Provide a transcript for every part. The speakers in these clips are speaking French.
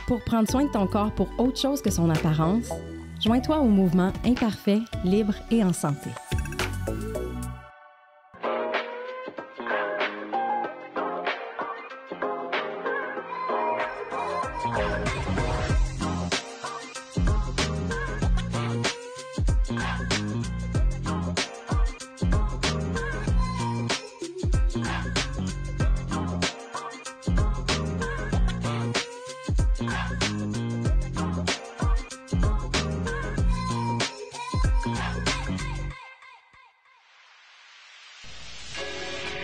Pour prendre soin de ton corps pour autre chose que son apparence, joins-toi au mouvement Imparfait, libre et en santé.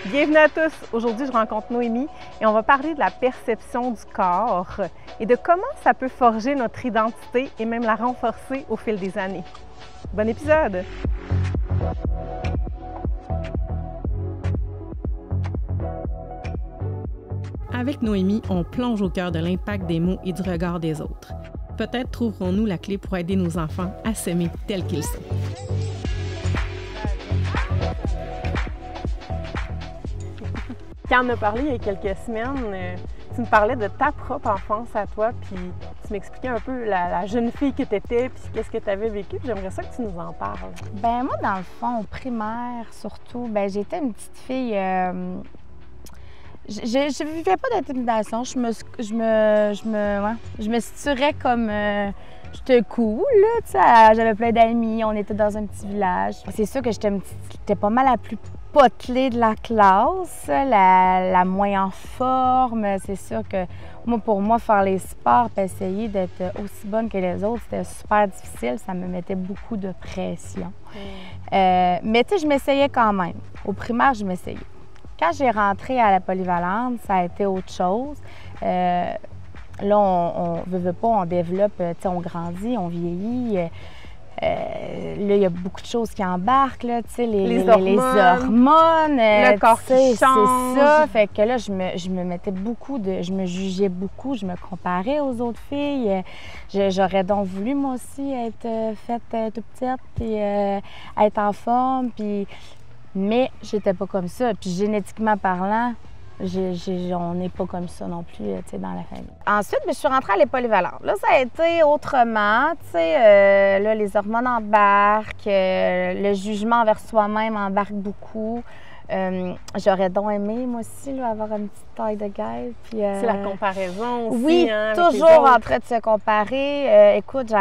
Bienvenue à tous! Aujourd'hui, je rencontre Noémie et on va parler de la perception du corps et de comment ça peut forger notre identité et même la renforcer au fil des années. Bon épisode! Avec Noémie, on plonge au cœur de l'impact des mots et du regard des autres. Peut-être trouverons-nous la clé pour aider nos enfants à s'aimer tels qu'ils sont. Quand on a parlé il y a quelques semaines, tu me parlais de ta propre enfance à toi, puis tu m'expliquais un peu la jeune fille que tu étais, puis qu'est-ce que tu avais vécu. J'aimerais ça que tu nous en parles. Ben moi, dans le fond, au primaire, surtout, j'étais une petite fille... Je vivais pas d'intimidation. Je me situerais comme... J'étais cool, là, tu sais. J'avais plein d'amis, on était dans un petit village. C'est sûr que j'étais pas mal la plus potelée de la classe, la moins en forme. C'est sûr que pour moi, faire les sports et essayer d'être aussi bonne que les autres, c'était super difficile. Ça me mettait beaucoup de pression. Mais tu sais, je m'essayais quand même. Au primaire, je m'essayais. Quand j'ai rentré à la polyvalente, ça a été autre chose. Là, on veut pas, on développe, on grandit, on vieillit. Là, il y a beaucoup de choses qui embarquent, là, les hormones, le corps qui c'est change. ça. Fait que là, je me mettais beaucoup je me jugeais beaucoup, je me comparais aux autres filles. J'aurais donc voulu, moi aussi, être faite toute petite, puis être en forme, puis... Mais j'étais pas comme ça. Puis génétiquement parlant, on n'est pas comme ça non plus, dans la famille. Ensuite, je suis rentrée à l'école polyvalente. Là, ça a été autrement, là, les hormones embarquent, le jugement envers soi-même embarque beaucoup. J'aurais donc aimé, moi aussi, là, avoir une petite taille de guêpe. C'est la comparaison aussi, oui, avec toujours en train de se comparer. Écoute,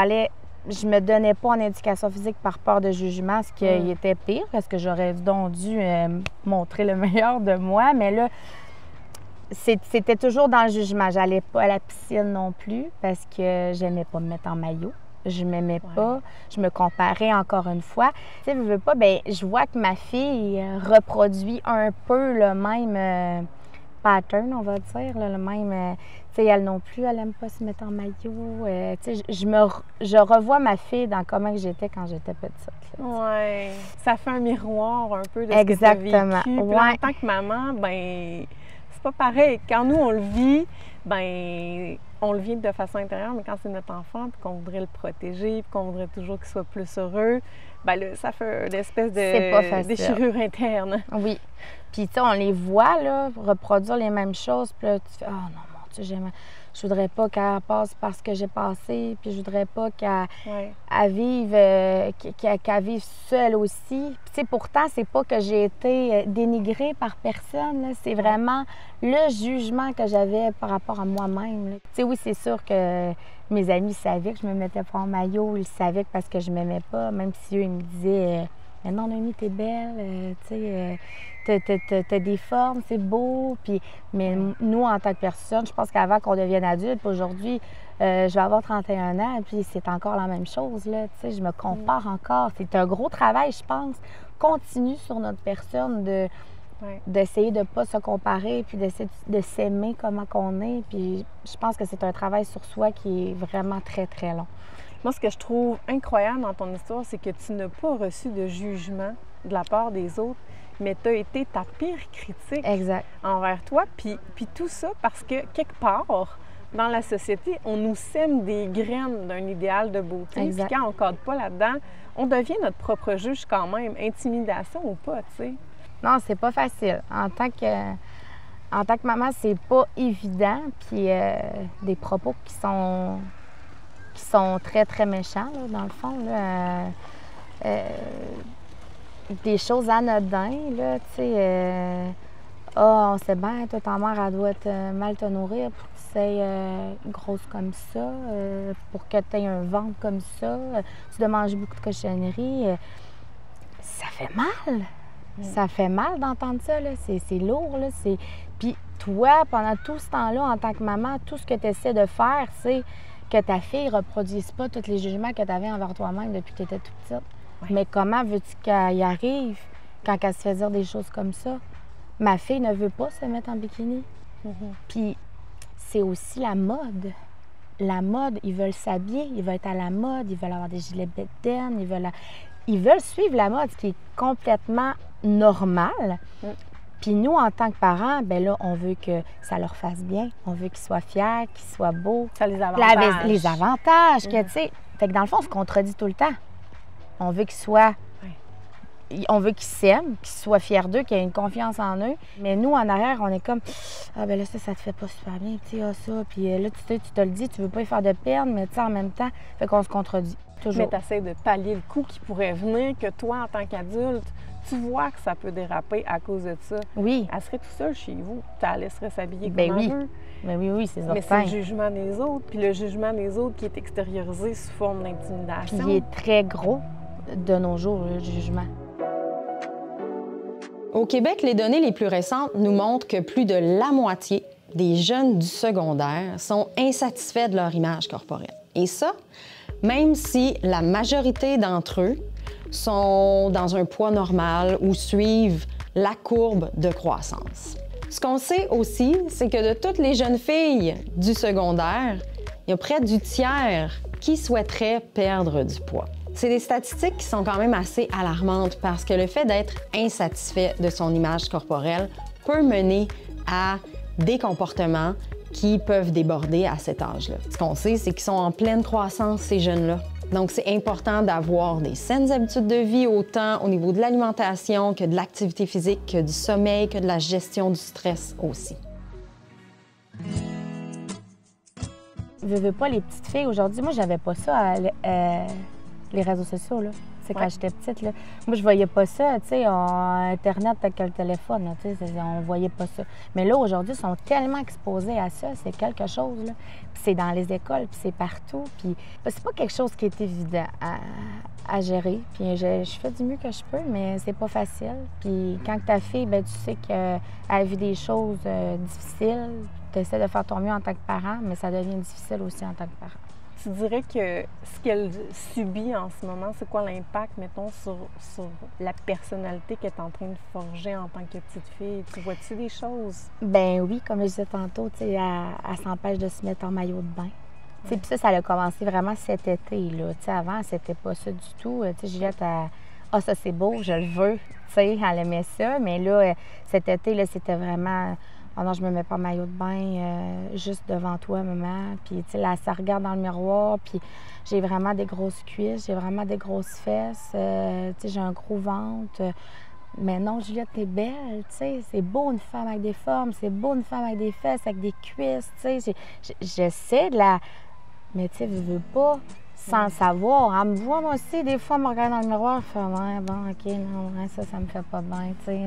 je me donnais pas en éducation physique par peur de jugement, ce qui était pire, parce que j'aurais donc dû montrer le meilleur de moi. Mais là, c'était toujours dans le jugement. J'allais pas à la piscine non plus, parce que j'aimais pas me mettre en maillot. Je m'aimais pas. Je me comparais encore une fois. Tu sais, veux pas, je vois que ma fille reproduit un peu le même pattern, on va dire, là, le même... tu sais, elle non plus, elle aime pas se mettre en maillot. Tu sais, je revois ma fille dans comment j'étais quand j'étais petite. Oui, ça fait un miroir un peu de ce exactement. Que tu as vécu. Puis là, en tant que maman, c'est pas pareil. Quand nous, on le vit, on le vit de façon intérieure, mais quand c'est notre enfant, puis qu'on voudrait le protéger, puis qu'on voudrait toujours qu'il soit plus heureux, là, ça fait une espèce de déchirure interne. Oui. Puis, tu sais, on les voit, là, reproduire les mêmes choses, puis là, tu fais « Oh non, mon Dieu, je voudrais pas qu'elle passe par ce que j'ai passé, puis je voudrais pas qu'elle vive seule aussi. » Puis, tu sais, pourtant, c'est pas que j'ai été dénigrée par personne, là, c'est vraiment le jugement que j'avais par rapport à moi-même. Tu sais, oui, c'est sûr que mes amis savaient que je me mettais pas en maillot, ils savaient que parce que je m'aimais pas, même si eux, ils me disaient « Mais non, Noémie, t'es belle, tu sais... T'as des formes, c'est beau. » Mais nous, en tant que personne, je pense qu'avant qu'on devienne adulte, aujourd'hui, je vais avoir 31 ans, puis c'est encore la même chose, là. Tu sais, je me compare encore. C'est un gros travail, je pense, continu sur notre personne d'essayer de ne pas se comparer, puis d'essayer de s'aimer comment qu'on est. Puis je pense que c'est un travail sur soi qui est vraiment très, très long. Moi, ce que je trouve incroyable dans ton histoire, c'est que tu n'as pas reçu de jugement de la part des autres, mais tu as été ta pire critique envers toi. Puis tout ça parce que, quelque part, dans la société, on nous sème des graines d'un idéal de beauté. Puis quand on ne cadre pas là-dedans, on devient notre propre juge quand même, intimidation ou pas, tu sais. Non, c'est pas facile. En En tant que maman, c'est pas évident. Puis des propos qui sont très, très méchants, là, dans le fond. Là. Des choses anodines, là, tu sais. On sait bien, toi, ta mère, elle doit mal te nourrir pour que tu sois grosse comme ça, pour que tu aies un ventre comme ça. Tu dois manger beaucoup de cochonneries. Ça fait mal. Ça fait mal d'entendre ça, là. C'est lourd, là. Puis toi, pendant tout ce temps-là, en tant que maman, tout ce que tu essaies de faire, c'est que ta fille ne reproduise pas tous les jugements que tu avais envers toi-même depuis que tu étais toute petite. Ouais. Mais comment veux-tu qu'elle y arrive quand elle se fait dire des choses comme ça? Ma fille ne veut pas se mettre en bikini. Puis c'est aussi la mode. La mode, ils veulent s'habiller, ils veulent être à la mode, ils veulent avoir des gilets bedaines, ils veulent suivre la mode, ce qui est complètement normal. Puis nous, en tant que parents, bien là, on veut que ça leur fasse bien. On veut qu'ils soient fiers, qu'ils soient beaux. Ça les avantages. Les avantages, que tu sais. Fait que dans le fond, on se contredit tout le temps. On veut qu'ils soient... On veut qu'ils s'aiment, qu'ils soient fiers d'eux, qu'ils aient une confiance en eux. Mais nous, en arrière, on est comme « Ah, ben là, ça te fait pas super bien, tu sais, ça. » Puis là, tu te le dis, tu veux pas y faire de peine, mais tu sais, en même temps, fait qu'on se contredit. Toujours. Mais tu essaies de pallier le coup qui pourrait venir, que toi, en tant qu'adulte, tu vois que ça peut déraper à cause de ça. Oui. Elle serait tout seule chez vous. Tu la laisserais s'habiller comme elle veut. Ben oui, c'est certain. Mais c'est le jugement des autres. Puis le jugement des autres qui est extériorisé sous forme d'intimidation. Puis il est très gros de nos jours, le jugement. Au Québec, les données les plus récentes nous montrent que plus de la moitié des jeunes du secondaire sont insatisfaits de leur image corporelle. Et ça, même si la majorité d'entre eux sont dans un poids normal ou suivent la courbe de croissance. Ce qu'on sait aussi, c'est que de toutes les jeunes filles du secondaire, il y a près du tiers qui souhaiteraient perdre du poids. C'est des statistiques qui sont quand même assez alarmantes parce que le fait d'être insatisfait de son image corporelle peut mener à des comportements qui peuvent déborder à cet âge-là. Ce qu'on sait, c'est qu'ils sont en pleine croissance, ces jeunes-là. Donc, c'est important d'avoir des saines habitudes de vie, autant au niveau de l'alimentation que de l'activité physique, que du sommeil, que de la gestion du stress aussi. Je veux pas les petites filles. Aujourd'hui, moi, j'avais pas ça les réseaux sociaux, là. C'est quand j'étais petite, là. Moi, je voyais pas ça, tu sais, Internet, avec le téléphone, tu sais, on voyait pas ça. Mais là, aujourd'hui, ils sont tellement exposés à ça, c'est quelque chose, là. Puis c'est dans les écoles, puis c'est partout, puis c'est pas quelque chose qui est évident à gérer. Puis je fais du mieux que je peux, mais c'est pas facile. Puis quand ta fille, bien, tu sais qu'elle a vu des choses difficiles, tu essaies de faire ton mieux en tant que parent, mais ça devient difficile aussi en tant que parent. Tu dirais que ce qu'elle subit en ce moment, c'est quoi l'impact, mettons, sur la personnalité qu'elle est en train de forger en tant que petite fille? Tu vois-tu des choses? Ben oui, comme je disais tantôt, tu sais, elle s'empêche de se mettre en maillot de bain. Puis ça a commencé vraiment cet été, là. Tu sais, avant, c'était pas ça du tout. Tu sais, Juliette, ah, ça c'est beau, je le veux. Tu sais, elle aimait ça. Mais là, cet été, là, c'était vraiment... « Oh non, je me mets pas en maillot de bain juste devant toi, maman. » Puis, tu sais, là, ça regarde dans le miroir, puis j'ai vraiment des grosses cuisses, j'ai vraiment des grosses fesses, tu sais, j'ai un gros ventre. Mais non, Juliette, t'es belle, tu sais, c'est beau une femme avec des formes, c'est beau une femme avec des fesses, avec des cuisses, tu sais. J'essaie de la... Mais tu sais, je veux pas, sans le savoir. Elle me voit, moi aussi, des fois, elle me regarde dans le miroir, elle fait « Ouais, bon, OK, non, ça me fait pas bien, tu sais. »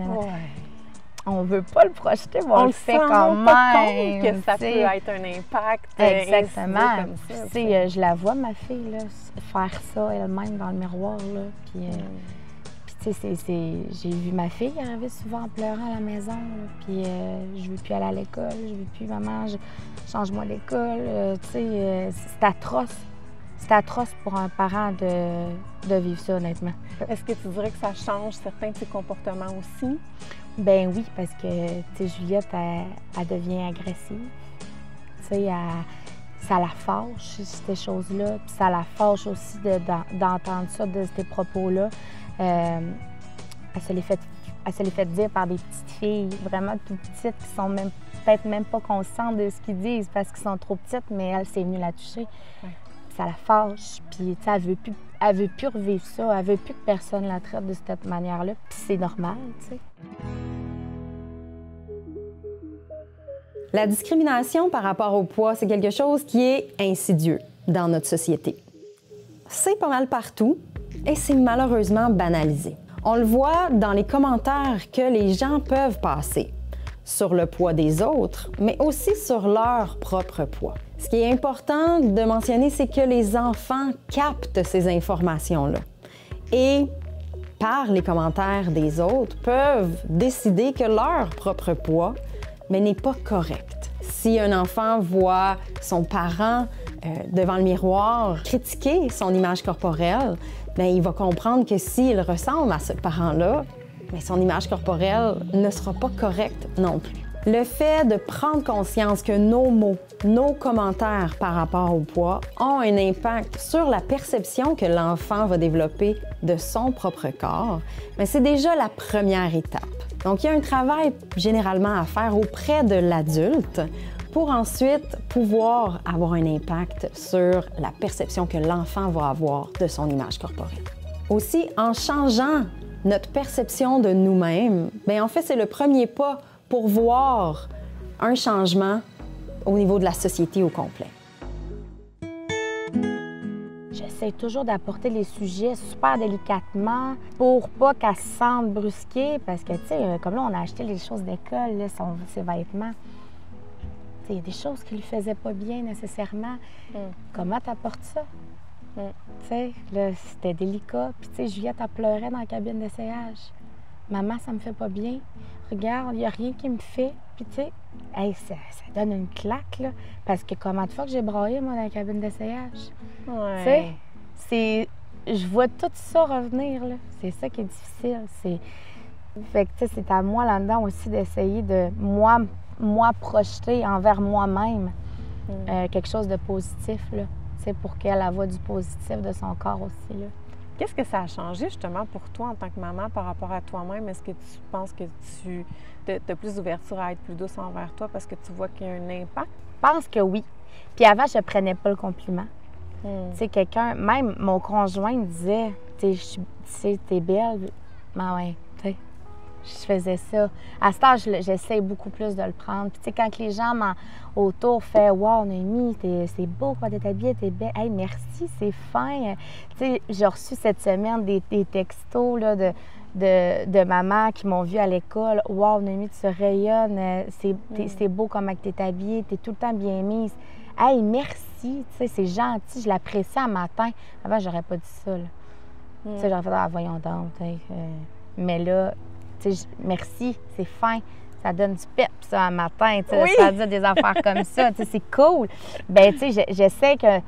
On veut pas le projeter, mais on le fait quand même. Pas compte que ça peut être un impact. Exactement. Comme ça, tu sais, je la vois, ma fille, là, faire ça elle-même dans le miroir. Là, puis tu sais, j'ai vu ma fille arriver souvent en pleurant à la maison. Là, puis je veux plus aller à l'école, je veux plus, maman, change-moi d'école. Tu sais, c'est atroce. C'est atroce pour un parent de vivre ça, honnêtement. Est-ce que tu dirais que ça change certains de ses comportements aussi? Ben oui, parce que, tu sais, Juliette, elle devient agressive. Tu sais, ça la fâche, ces choses-là. Puis ça la fâche aussi d'entendre ça, de ces propos-là. Elle se les fait dire par des petites filles vraiment tout petites qui sont peut-être même pas conscientes de ce qu'ils disent parce qu'ils sont trop petites, mais elle, c'est venu la toucher. Ouais. Ça la fâche, puis elle veut plus revivre ça, elle veut plus que personne la traite de cette manière-là, puis c'est normal, tu sais. La discrimination par rapport au poids, c'est quelque chose qui est insidieux dans notre société. C'est pas mal partout et c'est malheureusement banalisé. On le voit dans les commentaires que les gens peuvent passer sur le poids des autres, mais aussi sur leur propre poids. Ce qui est important de mentionner, c'est que les enfants captent ces informations-là et, par les commentaires des autres, peuvent décider que leur propre poids n'est pas correct. Si un enfant voit son parent devant le miroir critiquer son image corporelle, bien, il va comprendre que s'il ressemble à ce parent-là, bien, son image corporelle ne sera pas correcte non plus. Le fait de prendre conscience que nos mots, nos commentaires par rapport au poids ont un impact sur la perception que l'enfant va développer de son propre corps, bien, c'est déjà la première étape. Donc, il y a un travail généralement à faire auprès de l'adulte pour ensuite pouvoir avoir un impact sur la perception que l'enfant va avoir de son image corporelle. Aussi, en changeant notre perception de nous-mêmes, bien, en fait, c'est le premier pas pour voir un changement au niveau de la société au complet. J'essaie toujours d'apporter les sujets super délicatement pour pas qu'elle se sente brusquée parce que, tu sais, comme là, on a acheté les choses d'école, ses vêtements. Il y a des choses qui lui faisaient pas bien nécessairement. Comment t'apportes ça? Tu sais, là, c'était délicat. Puis, tu sais, Juliette, elle pleurait dans la cabine d'essayage. Maman, ça me fait pas bien. Regarde, il n'y a rien qui me fait. Puis, tu sais, hey, ça donne une claque, là. Parce que comment de fois que j'ai braillé, moi, dans la cabine d'essayage? Ouais. Tu sais, je vois tout ça revenir, là. C'est ça qui est difficile. Fait que, tu sais, c'est à moi, là-dedans aussi, d'essayer de, moi projeter envers moi-même quelque chose de positif, là. C'est pour qu'elle voit du positif de son corps aussi, là. Qu'est-ce que ça a changé justement pour toi en tant que maman par rapport à toi-même? Est-ce que tu penses que tu as plus d'ouverture à être plus douce envers toi parce que tu vois qu'il y a un impact? Je pense que oui. Puis avant, je prenais pas le compliment. Tu sais, quelqu'un, même mon conjoint me disait, tu sais, t'es belle. Ben ouais, tu sais, je faisais ça. À cet âge, j'essaie beaucoup plus de le prendre. Puis tu sais, quand les gens autour font « Wow, Noémie, c'est beau quand t'es habillée, t'es belle. Hey, merci, c'est fin. » Tu sais, j'ai reçu cette semaine des textos là, de mamans qui m'ont vue à l'école. « Wow, Noémie, tu rayonnes. C'est beau comment t'es habillée. T'es tout le temps bien mise. » Hey, merci. Tu sais, c'est gentil. Je l'apprécie un matin. Avant, j'aurais pas dit ça. Tu sais, j'aurais fait « Ah, voyons donc. » Mais là, tu sais, merci, c'est fin, ça donne du pep, ça, un matin, tu sais, oui! Ça dit des affaires comme ça, tu sais, c'est cool. Bien, tu sais, j'essaie que,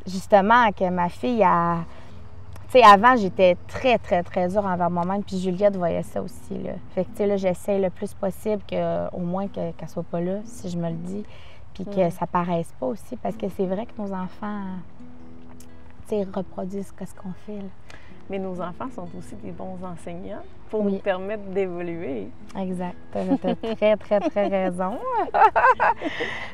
justement, que ma fille a... Tu sais, avant, j'étais très, très, très dure envers moi-même, puis Juliette voyait ça aussi, là. Fait que, tu sais, là, j'essaie le plus possible au moins qu'elle soit pas là, si je me le dis, puis que ça paraisse pas aussi, parce que c'est vrai que nos enfants, tu sais, reproduisent ce qu'on fait, là. Mais nos enfants sont aussi des bons enseignants pour nous permettre d'évoluer. Exact. Tu as très, très, très raison.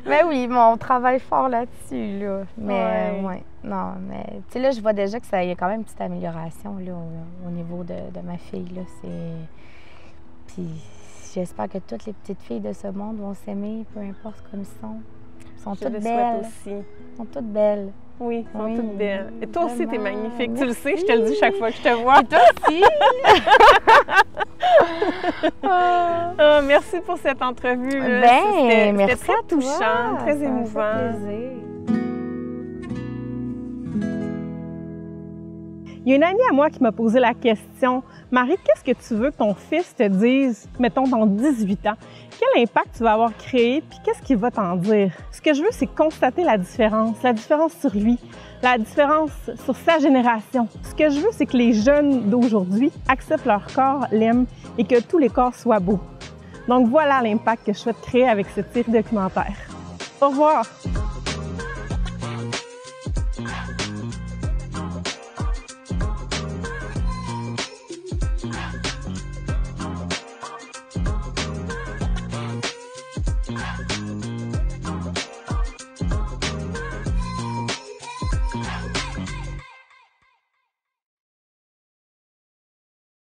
Mais oui, on travaille fort là-dessus, là. Mais ouais. Non, mais tu sais, là, je vois déjà que ça y a quand même une petite amélioration là, au niveau de ma fille, là. Puis j'espère que toutes les petites filles de ce monde vont s'aimer, peu importe comme ils sont. Elles sont toutes belles. Aussi. Elles sont toutes belles. Oui, elles sont toutes belles. Et toi aussi, t'es magnifique. Merci. Tu le sais, je te le dis chaque fois que je te vois. Et toi aussi! Merci pour cette entrevue. C'était très touchant, très émouvant. Ça me fait plaisir. Il y a une amie à moi qui m'a posé la question, « Marie, qu'est-ce que tu veux que ton fils te dise, mettons, dans 18 ans? Quel impact tu vas avoir créé, puis qu'est-ce qu'il va t'en dire? » Ce que je veux, c'est constater la différence sur lui, la différence sur sa génération. Ce que je veux, c'est que les jeunes d'aujourd'hui acceptent leur corps, l'aiment et que tous les corps soient beaux. Donc voilà l'impact que je souhaite créer avec ce tir documentaire. Au revoir!